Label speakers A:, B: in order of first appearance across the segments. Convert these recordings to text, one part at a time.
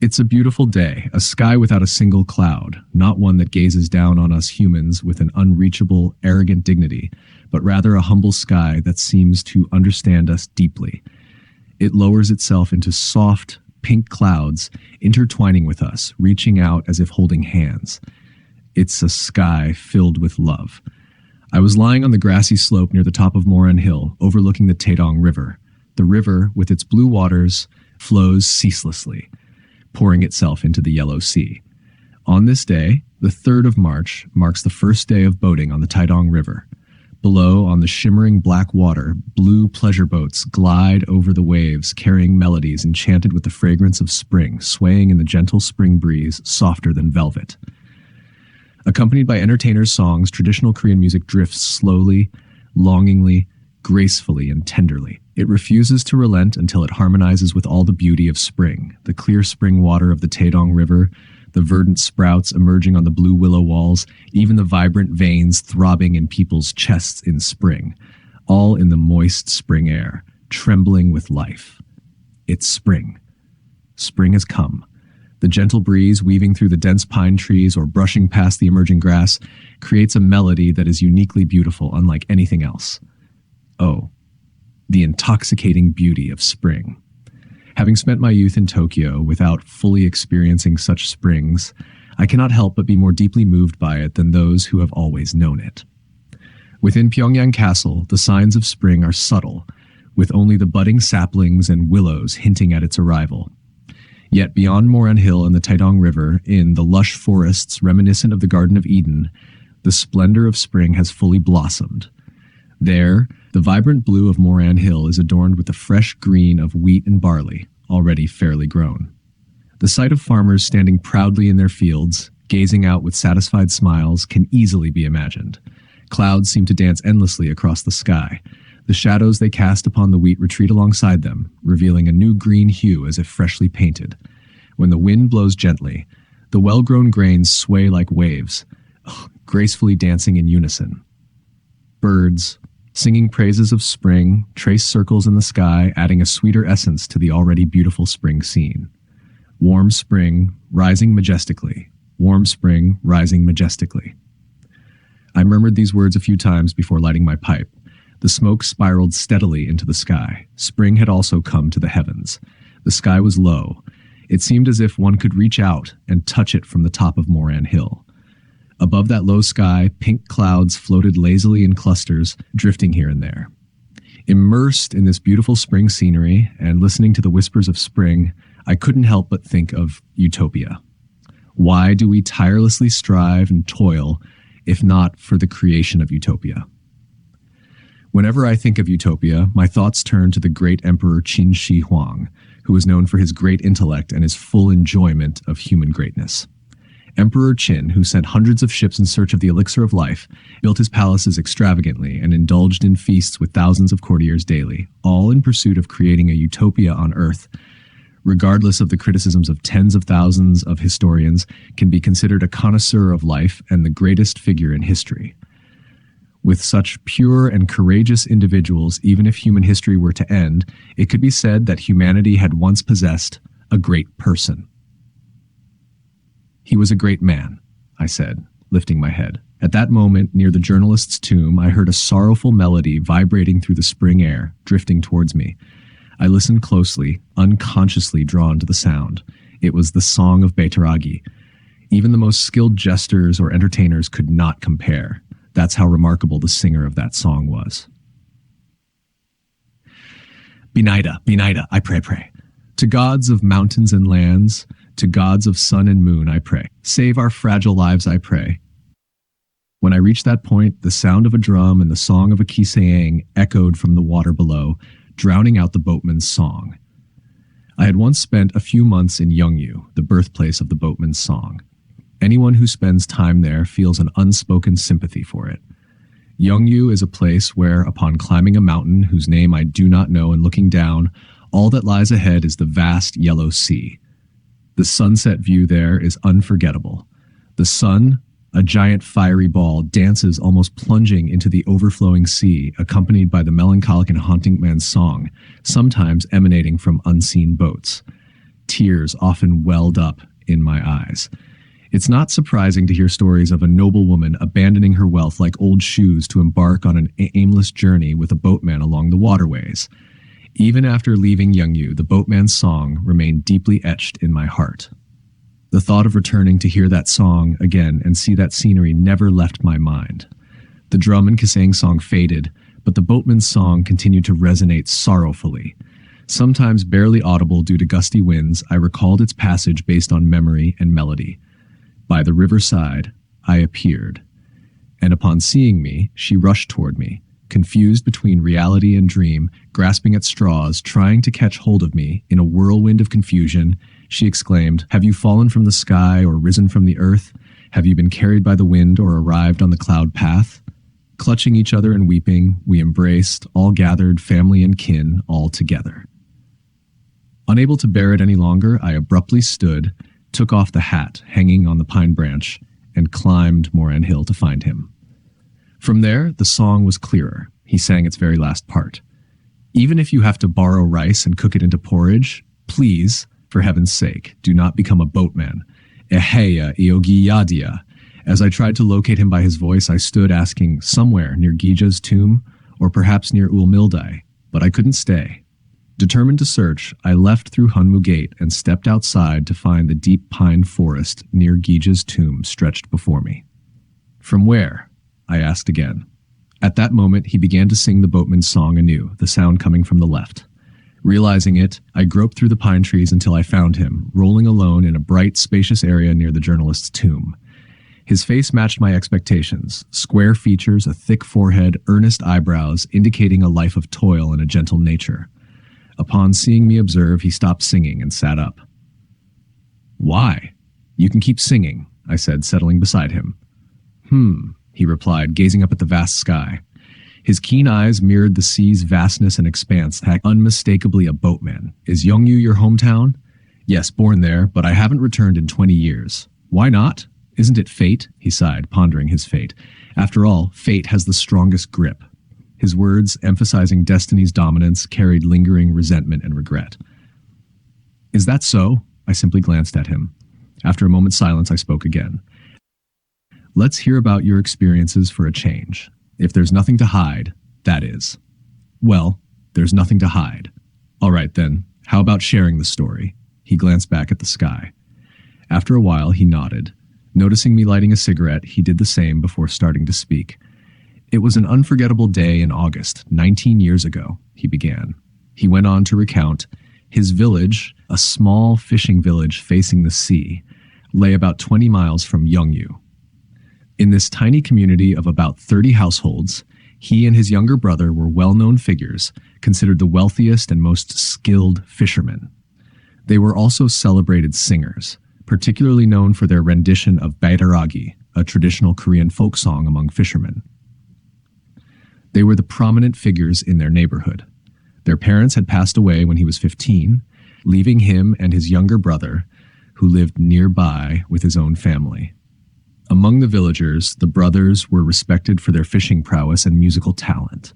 A: It's a beautiful day, a sky without a single cloud, not one that gazes down on us humans with an unreachable, arrogant dignity, but rather a humble sky that seems to understand us deeply. It lowers itself into soft, pink clouds, intertwining with us, reaching out as if holding hands. It's a sky filled with love. I was lying on the grassy slope near the top of Moran Hill, overlooking the Taedong River. The river, with its blue waters, flows ceaselessly, pouring itself into the Yellow Sea. On this day, the 3rd of March, marks the first day of boating on the Taedong River. Below, on the shimmering black water, blue pleasure boats glide over the waves, carrying melodies enchanted with the fragrance of spring, swaying in the gentle spring breeze, softer than velvet. Accompanied by entertainers' songs, traditional Korean music drifts slowly, longingly, gracefully, and tenderly. It refuses to relent until it harmonizes with all the beauty of spring, the clear spring water of the Taedong River, the verdant sprouts emerging on the blue willow walls, even the vibrant veins throbbing in people's chests in spring, all in the moist spring air, trembling with life. It's spring. Spring has come. The gentle breeze weaving through the dense pine trees or brushing past the emerging grass creates a melody that is uniquely beautiful, unlike anything else. Oh, the intoxicating beauty of spring. Having spent my youth in Tokyo without fully experiencing such springs, I cannot help but be more deeply moved by it than those who have always known it. Within Pyongyang Castle, the signs of spring are subtle, with only the budding saplings and willows hinting at its arrival. Yet beyond Moran Hill and the Taedong River, in the lush forests reminiscent of the Garden of Eden, the splendor of spring has fully blossomed. There, the vibrant blue of Moran Hill is adorned with the fresh green of wheat and barley, already fairly grown. The sight of farmers standing proudly in their fields, gazing out with satisfied smiles, can easily be imagined. Clouds seem to dance endlessly across the sky. The shadows they cast upon the wheat retreat alongside them, revealing a new green hue as if freshly painted. When the wind blows gently, the well-grown grains sway like waves, gracefully dancing in unison. Birds, singing praises of spring, trace circles in the sky, adding a sweeter essence to the already beautiful spring scene. Warm spring, rising majestically. Warm spring, rising majestically. I murmured these words a few times before lighting my pipe. The smoke spiraled steadily into the sky. Spring had also come to the heavens. The sky was low. It seemed as if one could reach out and touch it from the top of Moran Hill. Above that low sky, pink clouds floated lazily in clusters, drifting here and there. Immersed in this beautiful spring scenery and listening to the whispers of spring, I couldn't help but think of utopia. Why do we tirelessly strive and toil, if not for the creation of utopia? Whenever I think of utopia, my thoughts turn to the great Emperor Qin Shi Huang, who was known for his great intellect and his full enjoyment of human greatness. Emperor Qin, who sent hundreds of ships in search of the elixir of life, built his palaces extravagantly and indulged in feasts with thousands of courtiers daily, all in pursuit of creating a utopia on Earth. Regardless of the criticisms of tens of thousands of historians, can be considered a connoisseur of life and the greatest figure in history. With such pure and courageous individuals, even if human history were to end, it could be said that humanity had once possessed a great person. He was a great man, I said, lifting my head. At that moment, near the journalist's tomb, I heard a sorrowful melody vibrating through the spring air, drifting towards me. I listened closely, unconsciously drawn to the sound. It was the song of Baettaragi. Even the most skilled jesters or entertainers could not compare. That's how remarkable the singer of that song was. Binaida, I pray. To gods of mountains and lands, to gods of sun and moon, I pray. Save our fragile lives, I pray. When I reached that point, the sound of a drum and the song of a kiseyang echoed from the water below, drowning out the boatman's song. I had once spent a few months in Yeongju, the birthplace of the boatman's song. Anyone who spends time there feels an unspoken sympathy for it. Yeongju is a place where, upon climbing a mountain whose name I do not know and looking down, all that lies ahead is the vast Yellow Sea. The sunset view there is unforgettable. The sun, a giant fiery ball, dances almost plunging into the overflowing sea, accompanied by the melancholic and haunting man's song, sometimes emanating from unseen boats. Tears often welled up in my eyes. It's not surprising to hear stories of a noble woman abandoning her wealth like old shoes to embark on an aimless journey with a boatman along the waterways. Even after leaving Yeongju, the boatman's song remained deeply etched in my heart. The thought of returning to hear that song again and see that scenery never left my mind. The drum and Kasang song faded, but the boatman's song continued to resonate sorrowfully. Sometimes barely audible due to gusty winds, I recalled its passage based on memory and melody. By the riverside, I appeared, and upon seeing me, she rushed toward me, confused between reality and dream, grasping at straws, trying to catch hold of me. In a whirlwind of confusion, she exclaimed, "Have you fallen from the sky or risen from the earth? Have you been carried by the wind or arrived on the cloud path?" Clutching each other and weeping, we embraced, all gathered, family and kin, all together. Unable to bear it any longer, I abruptly stood, took off the hat hanging on the pine branch, and climbed Moran Hill to find him. From there, the song was clearer. He sang its very last part. "Even if you have to borrow rice and cook it into porridge, please, for heaven's sake, do not become a boatman. Eheya Iogiyadia." As I tried to locate him by his voice, I stood asking somewhere near Gija's tomb, or perhaps near Ulmildai, but I couldn't stay. Determined to search, I left through Hunmu Gate and stepped outside to find the deep pine forest near Gija's tomb stretched before me. "From where?" I asked again. At that moment, he began to sing the boatman's song anew, the sound coming from the left. Realizing it, I groped through the pine trees until I found him, rolling alone in a bright, spacious area near the journalist's tomb. His face matched my expectations. Square features, a thick forehead, earnest eyebrows, indicating a life of toil and a gentle nature. Upon seeing me observe, he stopped singing and sat up. "Why? You can keep singing," I said, settling beside him. He replied, gazing up at the vast sky. His keen eyes mirrored the sea's vastness and expanse, unmistakably a boatman. "Is Yeongju your hometown?" "Yes, born there, but I haven't returned in 20 years. "Why not? Isn't it fate?" he sighed, pondering his fate. "After all, fate has the strongest grip." His words, emphasizing destiny's dominance, carried lingering resentment and regret. "Is that so?" I simply glanced at him. After a moment's silence, I spoke again. "Let's hear about your experiences for a change. If there's nothing to hide, that is." "Well, there's nothing to hide." "All right then, how about sharing the story?" He glanced back at the sky. After a while, he nodded. Noticing me lighting a cigarette, he did the same before starting to speak. "It was an unforgettable day in August, 19 years ago," he began. He went on to recount, his village, a small fishing village facing the sea, lay about 20 miles from Yeongju. In this tiny community of about 30 households, he and his younger brother were well-known figures, considered the wealthiest and most skilled fishermen. They were also celebrated singers, particularly known for their rendition of Baettaragi, a traditional Korean folk song among fishermen. They were the prominent figures in their neighborhood. Their parents had passed away when he was 15, leaving him and his younger brother, who lived nearby with his own family. Among the villagers, the brothers were respected for their fishing prowess and musical talent.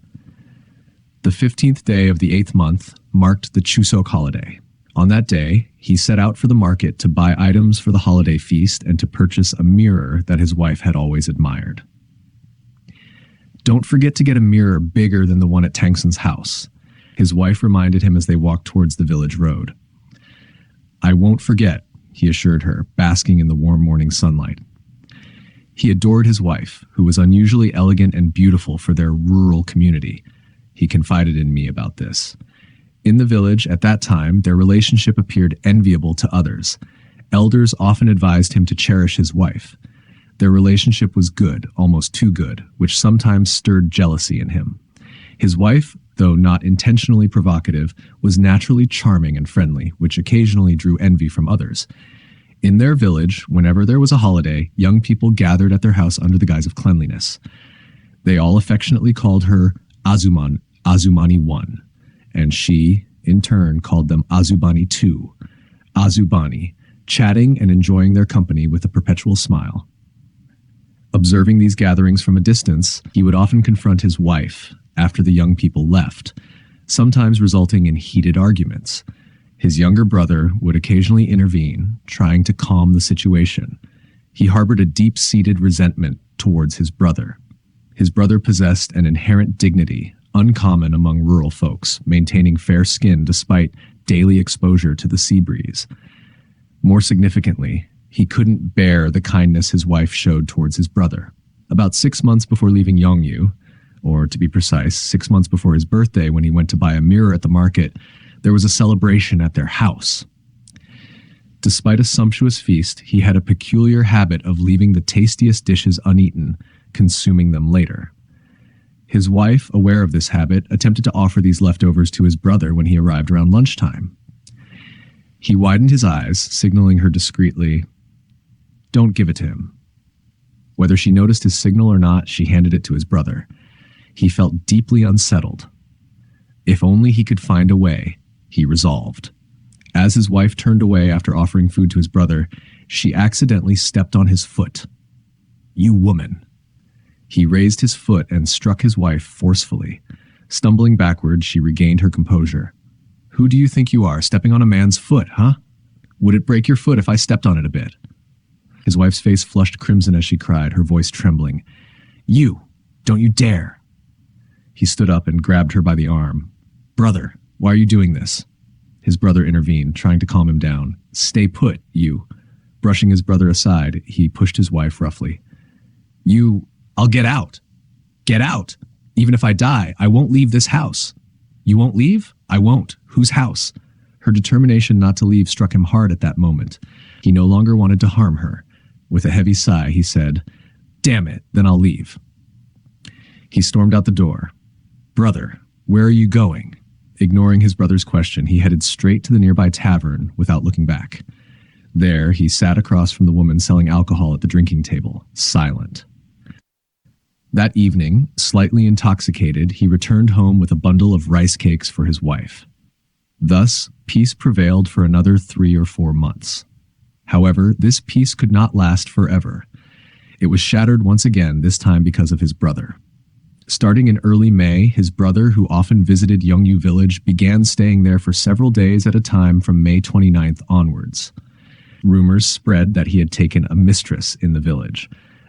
A: The 15th day of the 8th month marked the Chuseok holiday. On that day, he set out for the market to buy items for the holiday feast and to purchase a mirror that his wife had always admired. "Don't forget to get a mirror bigger than the one at Tangson's house," his wife reminded him as they walked towards the village road. "I won't forget," he assured her, basking in the warm morning sunlight. He adored his wife, who was unusually elegant and beautiful for their rural community. He confided in me about this. In the village at that time, their relationship appeared enviable to others. Elders often advised him to cherish his wife. Their relationship was good, almost too good, which sometimes stirred jealousy in him. His wife, though not intentionally provocative, was naturally charming and friendly, which occasionally drew envy from others. In their village, whenever there was a holiday, young people gathered at their house under the guise of cleanliness. They all affectionately called her Azumani 1, and she, in turn, called them Azubani 2, Azubani, chatting and enjoying their company with a perpetual smile. Observing these gatherings from a distance, he would often confront his wife after the young people left, sometimes resulting in heated arguments. His younger brother would occasionally intervene, trying to calm the situation. He harbored a deep-seated resentment towards his brother. His brother possessed an inherent dignity, uncommon among rural folks, maintaining fair skin despite daily exposure to the sea breeze. More significantly, he couldn't bear the kindness his wife showed towards his brother. About 6 months before leaving Yongyu, or to be precise, 6 months before his birthday when he went to buy a mirror at the market, there was a celebration at their house. Despite a sumptuous feast, he had a peculiar habit of leaving the tastiest dishes uneaten, consuming them later. His wife, aware of this habit, attempted to offer these leftovers to his brother when he arrived around lunchtime. He widened his eyes, signaling her discreetly, "Don't give it to him." Whether she noticed his signal or not, she handed it to his brother. He felt deeply unsettled. If only he could find a way, he resolved. As his wife turned away after offering food to his brother, she accidentally stepped on his foot. "You woman." He raised his foot and struck his wife forcefully. Stumbling backward, she regained her composure. "Who do you think you are, stepping on a man's foot, huh? Would it break your foot if I stepped on it a bit?" His wife's face flushed crimson as she cried, her voice trembling. "You! Don't you dare!" He stood up and grabbed her by the arm. "Brother, why are you doing this?" His brother intervened, trying to calm him down. "Stay put, you." Brushing his brother aside, he pushed his wife roughly. I'll get out. Get out. Even if I die, I won't leave this house." "You won't leave?" "I won't. Whose house?" Her determination not to leave struck him hard at that moment. He no longer wanted to harm her. With a heavy sigh, he said, "Damn it, then I'll leave." He stormed out the door. "Brother, where are you going?" Ignoring his brother's question, he headed straight to the nearby tavern without looking back. There, he sat across from the woman selling alcohol at the drinking table, silent. That evening, slightly intoxicated, he returned home with a bundle of rice cakes for his wife. Thus, peace prevailed for another 3 or 4 months. However, this peace could not last forever. It was shattered once again, this time because of his brother. Starting in early May, his brother, who often visited Yongyu village, began staying there for several days at a time from May 29th onwards. Rumors spread that he had taken a mistress in the village.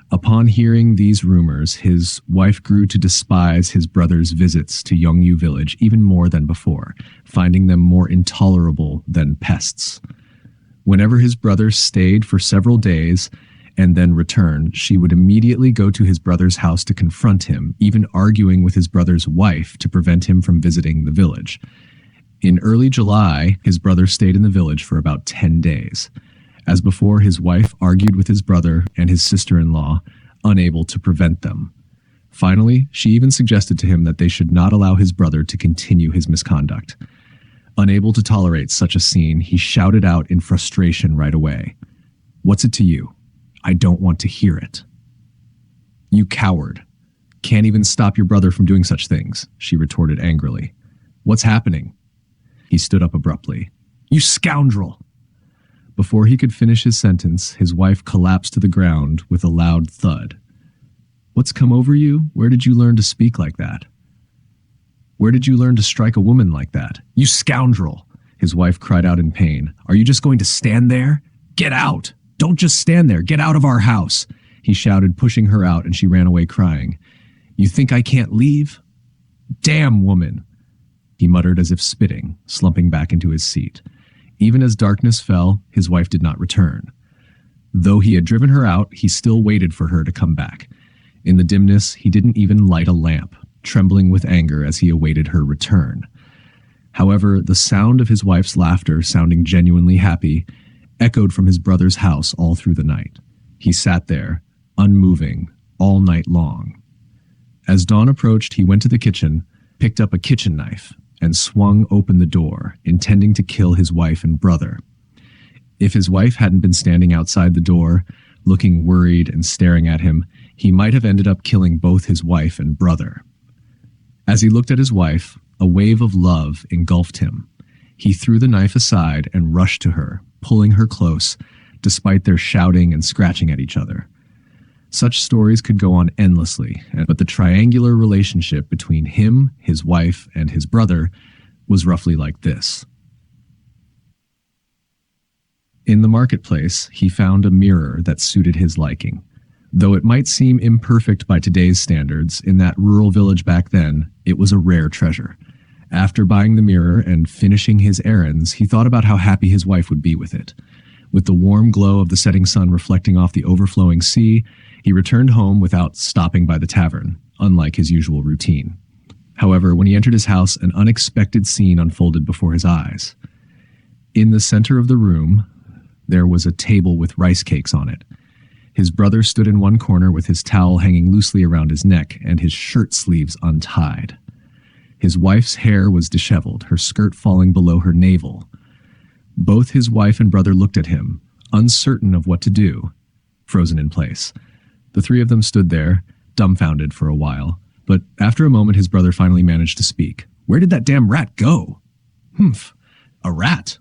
A: Upon hearing these rumors, his wife grew to despise his brother's visits to Yongyu village even more than before, finding them more intolerable than pests. Whenever his brother stayed for several days and then returned, she would immediately go to his brother's house to confront him, even arguing with his brother's wife to prevent him from visiting the village. In early July, his brother stayed in the village for about 10 days. As before, his wife argued with his brother and his sister-in-law, unable to prevent them. Finally, she even suggested to him that they should not allow his brother to continue his misconduct. Unable to tolerate such a scene, he shouted out in frustration right away. "What's it to you? I don't want to hear it." "You coward. Can't even stop your brother from doing such things," she retorted angrily. "What's happening?" He stood up abruptly. "You scoundrel!" Before he could finish his sentence, his wife collapsed to the ground with a loud thud. "What's come over you? Where did you learn to speak like that? Where did you learn to strike a woman like that? You scoundrel!" His wife cried out in pain. "Are you just going to stand there? Get out! Don't just stand there! Get out of our house!" He shouted, pushing her out, and she ran away crying. "You think I can't leave? Damn woman!" He muttered as if spitting, slumping back into his seat. Even as darkness fell, his wife did not return. Though he had driven her out, he still waited for her to come back. In the dimness, he didn't even light a lamp, trembling with anger as he awaited her return. However, the sound of his wife's laughter, sounding genuinely happy, echoed from his brother's house all through the night. He sat there, unmoving, all night long. As dawn approached, he went to the kitchen, picked up a kitchen knife, and swung open the door, intending to kill his wife and brother. If his wife hadn't been standing outside the door, looking worried and staring at him, he might have ended up killing both his wife and brother. As he looked at his wife, a wave of love engulfed him. He threw the knife aside and rushed to her, pulling her close, despite their shouting and scratching at each other. Such stories could go on endlessly, but the triangular relationship between him, his wife, and his brother was roughly like this. In the marketplace, he found a mirror that suited his liking. Though it might seem imperfect by today's standards, in that rural village back then, it was a rare treasure. After buying the mirror and finishing his errands, he thought about how happy his wife would be with it. With the warm glow of the setting sun reflecting off the overflowing sea, he returned home without stopping by the tavern, unlike his usual routine. However, when he entered his house, an unexpected scene unfolded before his eyes. In the center of the room, there was a table with rice cakes on it. His brother stood in one corner with his towel hanging loosely around his neck and his shirt sleeves untied. His wife's hair was disheveled, her skirt falling below her navel. Both his wife and brother looked at him, uncertain of what to do, frozen in place. The three of them stood there, dumbfounded for a while, but after a moment his brother finally managed to speak. "Where did that damn rat go?" "Humph, a rat.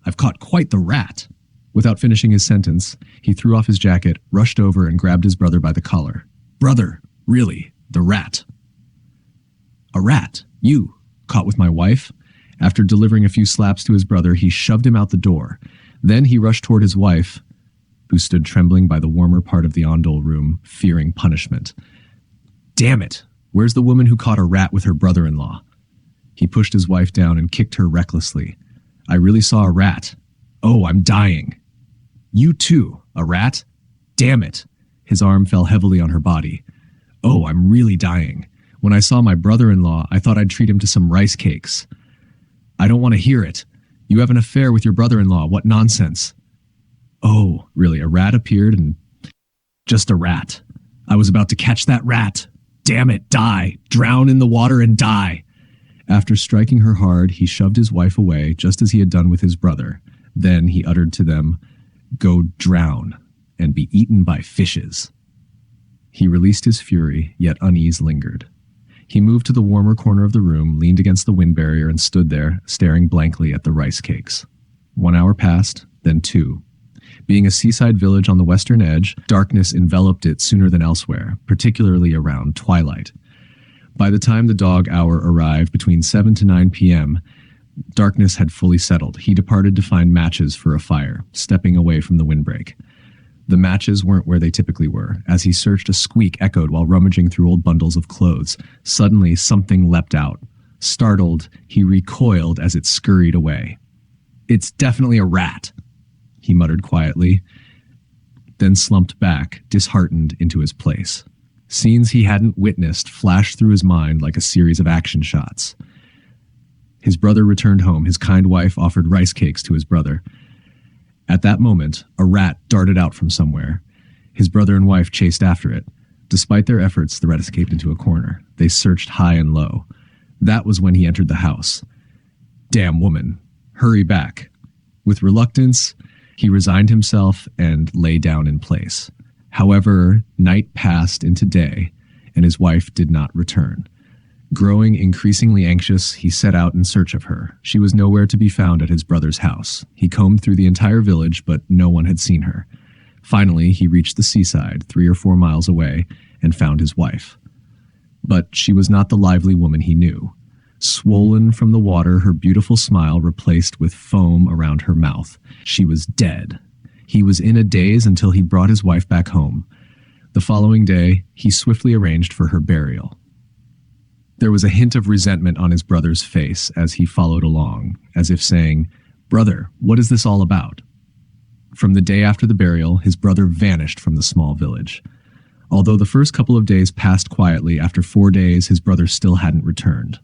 A: I've caught quite the rat." Without finishing his sentence, he threw off his jacket, rushed over, and grabbed his brother by the collar. "Brother, really, the rat." "A rat? You? Caught with my wife?" After delivering a few slaps to his brother, he shoved him out the door. Then he rushed toward his wife, who stood trembling by the warmer part of the ondol room, fearing punishment. "Damn it! Where's the woman who caught a rat with her brother-in-law?" He pushed his wife down and kicked her recklessly. "I really saw a rat. Oh, I'm dying." "You too, a rat? Damn it." His arm fell heavily on her body. "Oh, I'm really dying. When I saw my brother-in-law, I thought I'd treat him to some rice cakes." "I don't want to hear it. You have an affair with your brother-in-law. What nonsense." "Oh, really, a rat appeared and..." "Just a rat. I was about to catch that rat. Damn it, die. Drown in the water and die." After striking her hard, he shoved his wife away, just as he had done with his brother. Then he uttered to them, "Go drown and be eaten by fishes." He released his fury, yet unease lingered. He moved to the warmer corner of the room, leaned against the wind barrier, and stood there, staring blankly at the rice cakes. 1 hour passed, then 2. Being a seaside village on the western edge, darkness enveloped it sooner than elsewhere, particularly around twilight. By the time the dog hour arrived between 7 to 9 p.m., darkness had fully settled. He departed to find matches for a fire, stepping away from the windbreak. The matches weren't where they typically were. As he searched, a squeak echoed while rummaging through old bundles of clothes. Suddenly, something leapt out. Startled, he recoiled as it scurried away. "It's definitely a rat," he muttered quietly, then slumped back, disheartened, into his place. Scenes he hadn't witnessed flashed through his mind like a series of action shots. His brother returned home. His kind wife offered rice cakes to his brother. At that moment, a rat darted out from somewhere. His brother and wife chased after it. Despite their efforts, the rat escaped into a corner. They searched high and low. That was when he entered the house. "Damn woman. Hurry back." With reluctance, he resigned himself and lay down in place. However, night passed into day, and his wife did not return. Growing increasingly anxious, he set out in search of her. She was nowhere to be found at his brother's house. He combed through the entire village, but no one had seen her. Finally, he reached the seaside, 3 or 4 miles away, and found his wife. But she was not the lively woman he knew. Swollen from the water, her beautiful smile replaced with foam around her mouth. She was dead. He was in a daze until he brought his wife back home. The following day, he swiftly arranged for her burial. There was a hint of resentment on his brother's face as he followed along, as if saying, "Brother, what is this all about?" From the day after the burial, his brother vanished from the small village. Although the first couple of days passed quietly, after 4 days his brother still hadn't returned.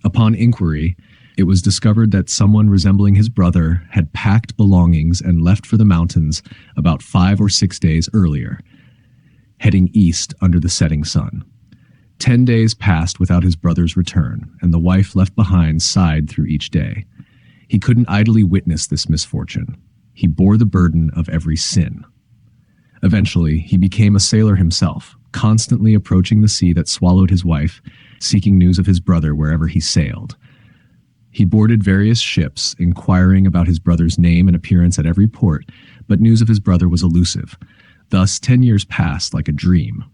A: Upon inquiry, it was discovered that someone resembling his brother had packed belongings and left for the mountains about 5 or 6 days earlier, heading east under the setting sun. 10 days passed without his brother's return, and the wife left behind sighed through each day. He couldn't idly witness this misfortune. He bore the burden of every sin. Eventually, he became a sailor himself, constantly approaching the sea that swallowed his wife, seeking news of his brother wherever he sailed. He boarded various ships, inquiring about his brother's name and appearance at every port, but news of his brother was elusive. Thus, 10 years passed like a dream.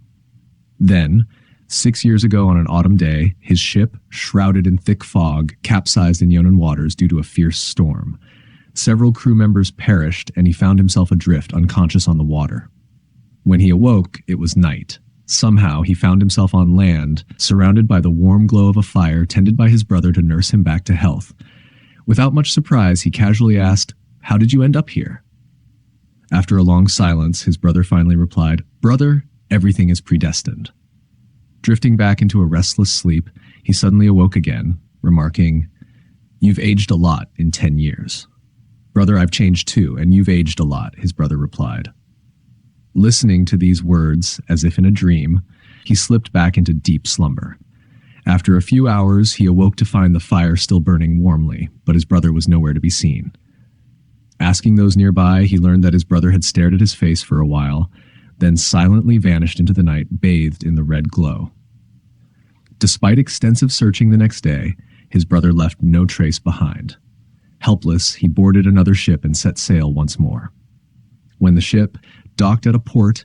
A: Then, 6 years ago on an autumn day, his ship, shrouded in thick fog, capsized in Yunnan waters due to a fierce storm. Several crew members perished, and he found himself adrift, unconscious on the water. When he awoke, it was night. Somehow, he found himself on land, surrounded by the warm glow of a fire tended by his brother to nurse him back to health. Without much surprise, he casually asked, "How did you end up here?" After a long silence, his brother finally replied, "Brother, everything is predestined." Drifting back into a restless sleep, he suddenly awoke again, remarking, "You've aged a lot in 10 years. "Brother, I've changed too, and you've aged a lot," his brother replied. Listening to these words, as if in a dream, he slipped back into deep slumber. After a few hours, he awoke to find the fire still burning warmly, but his brother was nowhere to be seen. Asking those nearby, he learned that his brother had stared at his face for a while, then silently vanished into the night, bathed in the red glow. Despite extensive searching the next day, his brother left no trace behind. Helpless, he boarded another ship and set sail once more. When the ship docked at a port,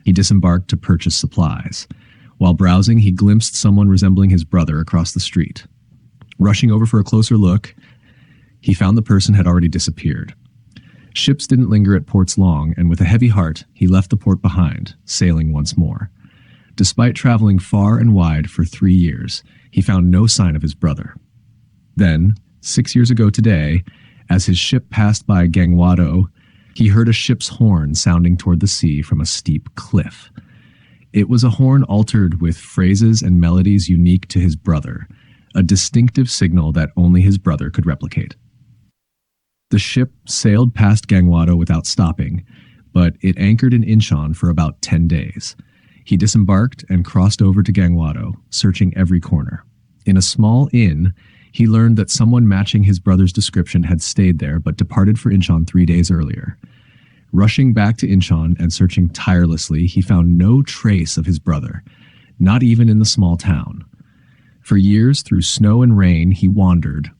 A: he disembarked to purchase supplies. While browsing, he glimpsed someone resembling his brother across the street. Rushing over for a closer look, he found the person had already disappeared. Ships didn't linger at ports long, and with a heavy heart, he left the port behind, sailing once more. Despite traveling far and wide for 3 years, he found no sign of his brother. Then, 6 years ago today, as his ship passed by Gangwado, he heard a ship's horn sounding toward the sea from a steep cliff. It was a horn altered with phrases and melodies unique to his brother, a distinctive signal that only his brother could replicate. The ship sailed past Gangwado without stopping, but it anchored in Incheon for about 10 days. He disembarked and crossed over to Gangwado, searching every corner. In a small inn, he learned that someone matching his brother's description had stayed there but departed for Incheon 3 days earlier. Rushing back to Incheon and searching tirelessly, he found no trace of his brother, not even in the small town. For years, through snow and rain, he wandered.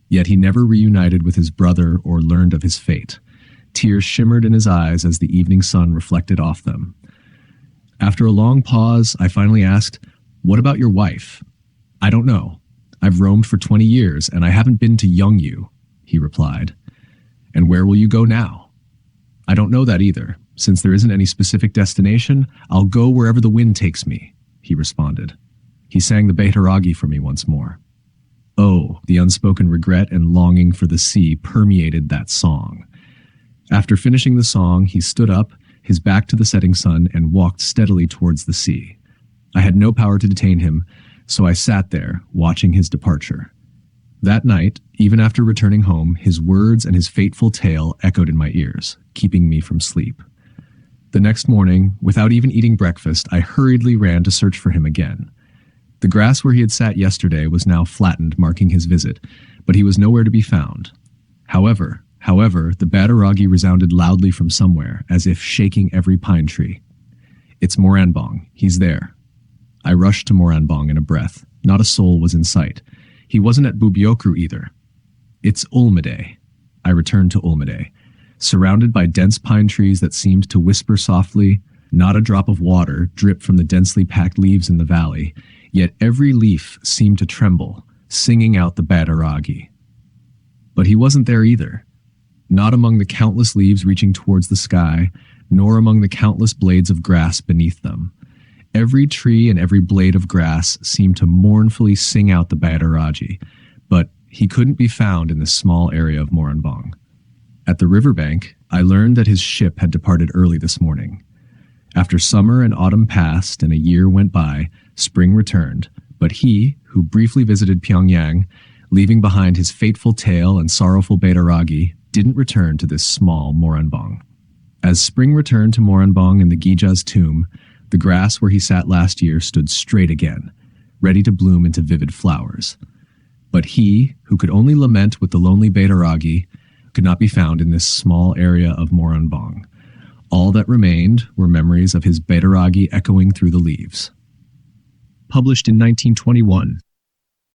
A: Yet he never reunited with his brother or learned of his fate. Tears shimmered in his eyes as the evening sun reflected off them. After a long pause, I finally asked, "What about your wife?" "I don't know. I've roamed for 20 years, and I haven't been to Yeongju," he replied. "And where will you go now?" "I don't know that either. Since there isn't any specific destination, I'll go wherever the wind takes me," he responded. He sang the Baettaragi for me once more. Oh, the unspoken regret and longing for the sea permeated that song. After finishing the song, he stood up, his back to the setting sun, and walked steadily towards the sea. I had no power to detain him, so I sat there, watching his departure. That night, even after returning home, his words and his fateful tale echoed in my ears, keeping me from sleep. The next morning, without even eating breakfast, I hurriedly ran to search for him again. The grass where he had sat yesterday was now flattened, marking his visit, but he was nowhere to be found. However, the Baettaragi resounded loudly from somewhere, as if shaking every pine tree. "It's Moranbong. He's there." I rushed to Moranbong in a breath. Not a soul was in sight. He wasn't at Bubyokru either. "It's Ulmade." I returned to Ulmade. Surrounded by dense pine trees that seemed to whisper softly, not a drop of water dripped from the densely packed leaves in the valley, yet every leaf seemed to tremble, singing out the Baettaragi. But he wasn't there either. Not among the countless leaves reaching towards the sky, nor among the countless blades of grass beneath them. Every tree and every blade of grass seemed to mournfully sing out the Baettaragi, but he couldn't be found in this small area of Moranbong. At the riverbank, I learned that his ship had departed early this morning. After summer and autumn passed and a year went by, spring returned, but he, who briefly visited Pyongyang, leaving behind his fateful tale and sorrowful Baettaragi, didn't return to this small Moranbong. As spring returned to Moranbong and the Gija's tomb, the grass where he sat last year stood straight again, ready to bloom into vivid flowers. But he, who could only lament with the lonely Baettaragi, could not be found in this small area of Moranbong. All that remained were memories of his Baettaragi echoing through the leaves. Published in 1921.